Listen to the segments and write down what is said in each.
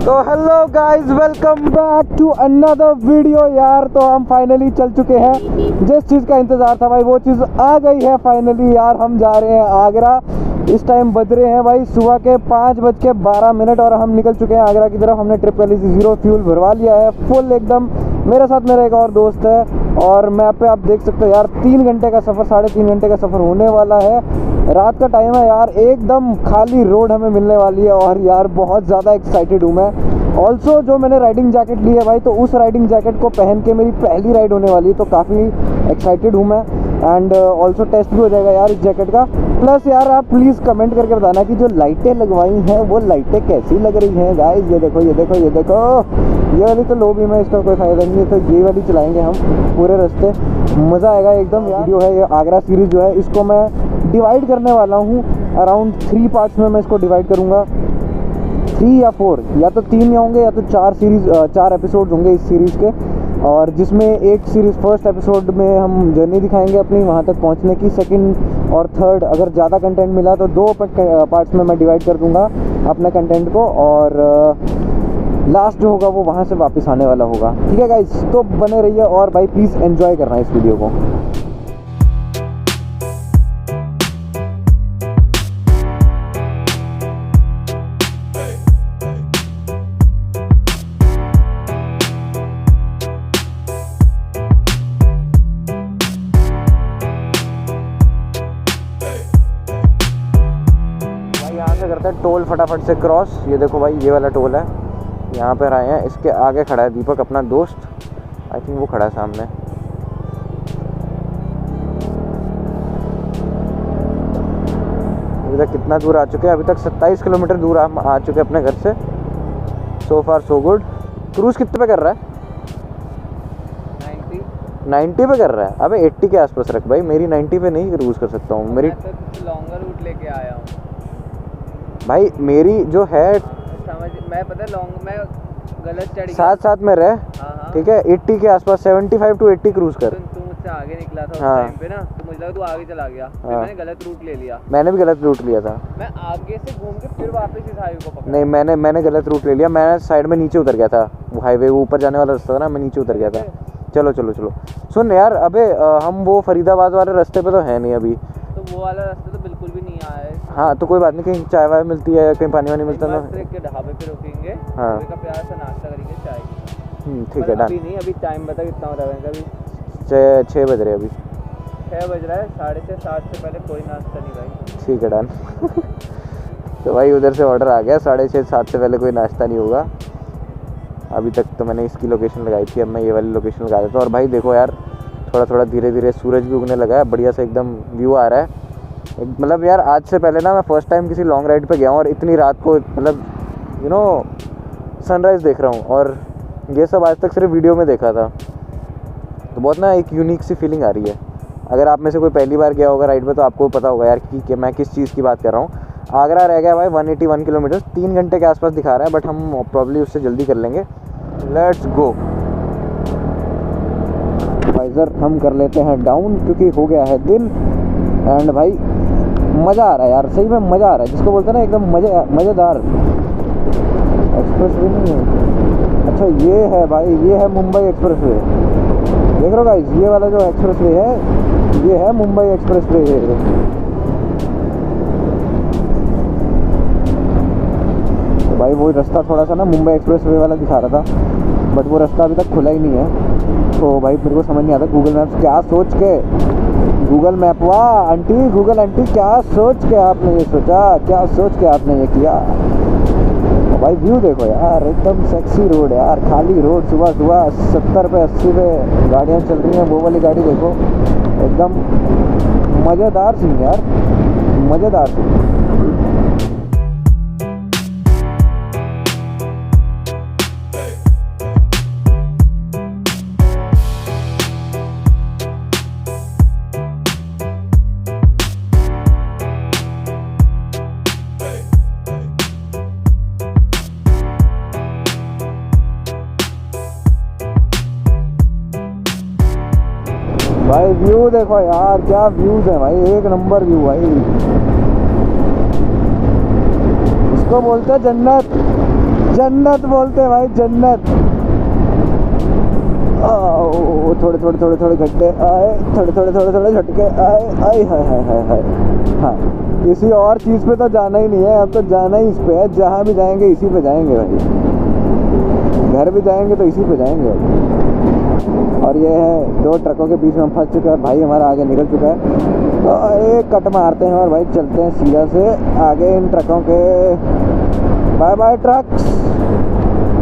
तो hello guys, welcome back to another video. यार तो हम फाइनली चल चुके हैं। जिस चीज़ का इंतज़ार था भाई वो चीज़ आ गई है फाइनली। यार हम जा रहे हैं आगरा। इस टाइम बज रहे हैं भाई सुबह के 5:12 और हम निकल चुके हैं आगरा की तरफ। हमने ट्रिप वाली 0 फ्यूल भरवा लिया है फुल एकदम। मेरे साथ मेरा एक और दोस्त है और मैप पे आप देख सकते हो यार 3 घंटे का सफ़र, 3.5 घंटे का सफ़र होने वाला है। रात का टाइम है यार, एकदम खाली रोड हमें मिलने वाली है और यार बहुत ज़्यादा एक्साइटेड हूँ मैं। ऑल्सो जो मैंने राइडिंग जैकेट ली है भाई, तो उस राइडिंग जैकेट को पहन के मेरी पहली राइड होने वाली है, तो काफ़ी एक्साइटेड हूँ मैं। एंड ऑल्सो टेस्ट भी हो जाएगा यार इस जैकेट का। प्लस यार आप प्लीज़ कमेंट करके बताना कि जो लाइटें लगवाई हैं वो लाइटें कैसी लग रही हैं गाइस। ये देखो ये देखो ये देखो, ये वाली तो लो भी में, इसका कोई फ़ायदा नहीं है, तो ये वाली चलाएंगे हम पूरे रास्ते। मज़ा आएगा एकदम यार। वीडियो है ये आगरा सीरीज़ जो है, इसको मैं डिवाइड करने वाला हूँ अराउंड 3 पार्ट्स में। मैं इसको डिवाइड करूँगा 3 या 4, या तो 3 होंगे या तो 4 एपिसोड्स होंगे इस सीरीज़ के। और जिसमें एक सीरीज़ फर्स्ट एपिसोड में हम जर्नी दिखाएंगे अपनी वहाँ तक पहुँचने की। सेकंड और थर्ड अगर ज़्यादा कंटेंट मिला तो 2 पार्ट्स में मैं डिवाइड कर दूँगा अपने कंटेंट को। और लास्ट जो होगा वो वहाँ से वापस आने वाला होगा। ठीक है गाइस, तो बने रहिए और भाई प्लीज़ एंजॉय करना इस वीडियो को। करते हैं टोल फटाफट से क्रॉस। ये देखो भाई ये वाला टोल है, यहाँ पर आए हैं। इसके आगे खड़ा है दीपक अपना दोस्त, आई थिंक वो खड़ा है सामने। अभी तक कितना दूर आ चुके हैं? अभी तक 27 किलोमीटर दूर हम आ चुके हैं अपने घर से। सो फार सो गुड। क्रूज़ कितने पे कर रहा है? 90 पे कर रहा है। अबे 80 के आसपास रख भाई, मेरी 90 पे नहीं क्रूज़ कर सकता हूँ। मेरी तो लॉन्गर रूट लेके आया हूँ भाई, मेरी जो है समझ, मैं पता लॉन्ग में गलत चढ़ गया। साथ में रहे, ठीक है। 80 के आसपास 75 to 80 क्रूज़ कर। तू मुझसे आगे निकला था उस हाँ। टाइम पे ना, तो मुझे लगा तू आगे चला गया। फिर मैंने गलत रूट ले लिया। मैंने भी गलत रूट लिया था। मैं आगे से घूम के फिर वापस इस हाईवे को पकड़ा। नहीं, मैंने गलत रूट ले लिया। मैं साइड में नीचे उतर गया था। वो हाईवे ऊपर जाने वाला रास्ता था ना, मैं नीचे उतर गया था। चलो सुन यार, अबे हम वो फरीदाबाद वाले रास्ते पे तो है नहीं अभी। तो वो वाला रास्ता तो बिल्कुल भी नहीं आया है। हाँ तो कोई बात नहीं, कहीं चाय वाय मिलती है, कहीं पानी वानी मिलता है ना। के ढाबे पे रुकेंगे, हाँ का प्यार से नाश्ता करेंगे चाय। ठीक है डन। अभी नहीं, अभी टाइम बता कितना हो रहा है? अभी 6 बज रहे हैं। अभी 6 बज रहा है। 6:30 7 से पहले कोई नाश्ता नहीं भाई। ठीक है डन। तो भाई उधर से ऑर्डर आ गया, 6:30 7 से पहले कोई नाश्ता नहीं होगा। अभी तक तो मैंने इसकी लोकेशन लगाई थी, अब मैं ये वाली लोकेशन लगा देता हूँ। और भाई देखो यार, थोड़ा धीरे धीरे सूरज भी उगने लगा है, बढ़िया से एकदम व्यू आ रहा है। मतलब यार आज से पहले ना मैं फ़र्स्ट टाइम किसी लॉन्ग राइड पे गया हूँ और इतनी रात को मतलब सनराइज़ देख रहा हूँ। और ये सब आज तक सिर्फ वीडियो में देखा था, तो बहुत ना एक यूनिक सी फीलिंग आ रही है। अगर आप में से कोई पहली बार गया होगा राइड पे तो आपको पता होगा यार कि मैं किस चीज़ की बात कर रहा हूँ। आगरा रह गया भाई 181 किलोमीटर, 3 घंटे के आसपास दिखा रहा है, बट हम प्रॉब्ली उससे जल्दी कर लेंगे। Let's go. वाइज़र हम कर लेते हैं डाउन क्योंकि हो गया है दिन। एंड भाई मज़ा आ रहा है यार, सही में मज़ा आ रहा है, जिसको बोलते हैं ना एकदम मज़ेदार। एक्सप्रेस वे नहीं है, अच्छा ये है भाई, ये है मुंबई एक्सप्रेस वे। देख रहे हो गाइस, ये वाला जो एक्सप्रेस वे है ये है मुंबई एक्सप्रेस वे। तो भाई वो रास्ता थोड़ा सा ना मुंबई एक्सप्रेस वे वाला दिखा रहा था, बट वो रास्ता अभी तक खुला ही नहीं है। तो भाई मेरे को समझ नहीं आता गूगल मैप्स क्या सोच के, गूगल मैप वाह आंटी, गूगल आंटी क्या सोच के आपने ये सोचा, क्या सोच के आपने ये किया। तो भाई व्यू देखो यार, एकदम सेक्सी रोड है यार, खाली रोड। सुबह 70 पे 80 पे गाड़ियाँ चल रही हैं। वो वाली गाड़ी देखो, एकदम मज़ेदार सीन यार, मज़ेदार सीन। भाई व्यू देखो यार, क्या व्यूज़ है भाई, एक नंबर व्यू भाई। इसको बोलते हैं जन्नत। जन्नत बोलते हैं भाई, जन्नत। थोड़े थोड़े थोड़े थोड़े गड्ढे आए, थोड़े थोड़े थोड़े थोड़े झटके आए, आए हाय हाय हाय हाय। हाँ, किसी और चीज़ पे तो जाना ही नहीं है, अब तो जाना ही इस पे है। जहाँ भी जाएंगे इसी पे जाएंगे भाई, घर भी जाएंगे तो इसी पे जाएंगे। और ये है 2 ट्रकों के बीच में हम फंस चुके हैं, भाई हमारा आगे निकल चुका है। तो एक कट मारते हैं और भाई चलते हैं सीधा से आगे इन ट्रकों के। बाय बाय ट्रक्स,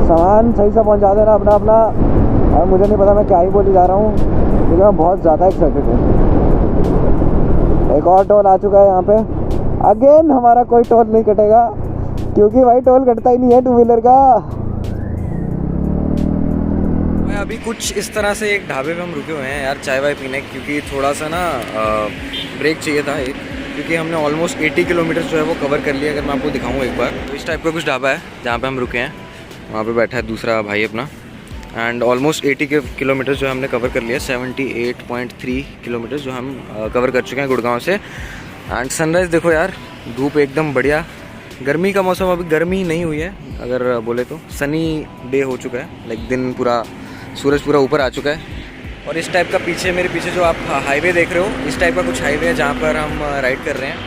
सामान सही से पहुंचा देना अपना अपना। और मुझे नहीं पता मैं क्या ही बोली जा रहा हूँ, क्योंकि मैं बहुत ज़्यादा एक्साइटेड हूँ। एक और टोल आ चुका है यहाँ पे। अगेन हमारा कोई टोल नहीं कटेगा, क्योंकि भाई टोल कटता ही नहीं है 2 व्हीलर का। मैं अभी कुछ इस तरह से एक ढाबे पे हम रुके हुए हैं यार, चाय वाय पीने, क्योंकि थोड़ा सा ना ब्रेक चाहिए था एक, क्योंकि हमने ऑलमोस्ट 80 किलोमीटर जो है वो कवर कर लिया। अगर मैं आपको दिखाऊँ एक बार, तो इस टाइप का कुछ ढाबा है जहाँ पे हम रुके हैं। वहाँ पे बैठा है दूसरा भाई अपना, एंड ऑलमोस्ट 80 किलोमीटर जो हमने कवर कर लिया। 78.3 किलोमीटर जो हम कवर कर चुके हैं गुड़गांव से। एंड सनराइज़ देखो यार, धूप एकदम बढ़िया। गर्मी का मौसम अभी गर्मी नहीं हुई है अगर बोले तो, सनी डे हो चुका है, लाइक दिन पूरा, सूरज पूरा ऊपर आ चुका है। और इस टाइप का पीछे, मेरे पीछे जो आप हाईवे देख रहे हो, इस टाइप का कुछ हाईवे है जहाँ पर हम राइड कर रहे हैं।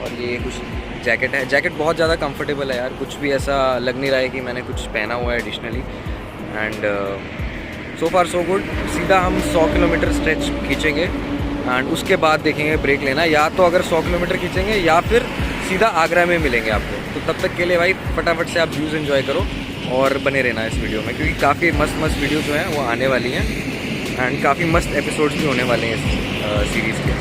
और ये कुछ जैकेट है, जैकेट बहुत ज़्यादा कंफर्टेबल है यार, कुछ भी ऐसा लग नहीं रहा है कि मैंने कुछ पहना हुआ है additionally. And so far so good. सीधा हम 100 किलोमीटर स्ट्रेच खींचेंगे एंड उसके बाद देखेंगे ब्रेक लेना, या तो अगर 100 किलोमीटर खींचेंगे या फिर सीधा आगरा में मिलेंगे आपको। तो तब तक के लिए भाई फटाफट से आप व्यूज़ एंजॉय करो और बने रहना इस वीडियो में, क्योंकि काफ़ी मस्त मस्त वीडियो जो हैं वो आने वाली हैं एंड काफ़ी मस्त एपिसोड्स भी होने वाले हैं इस सीरीज़ के।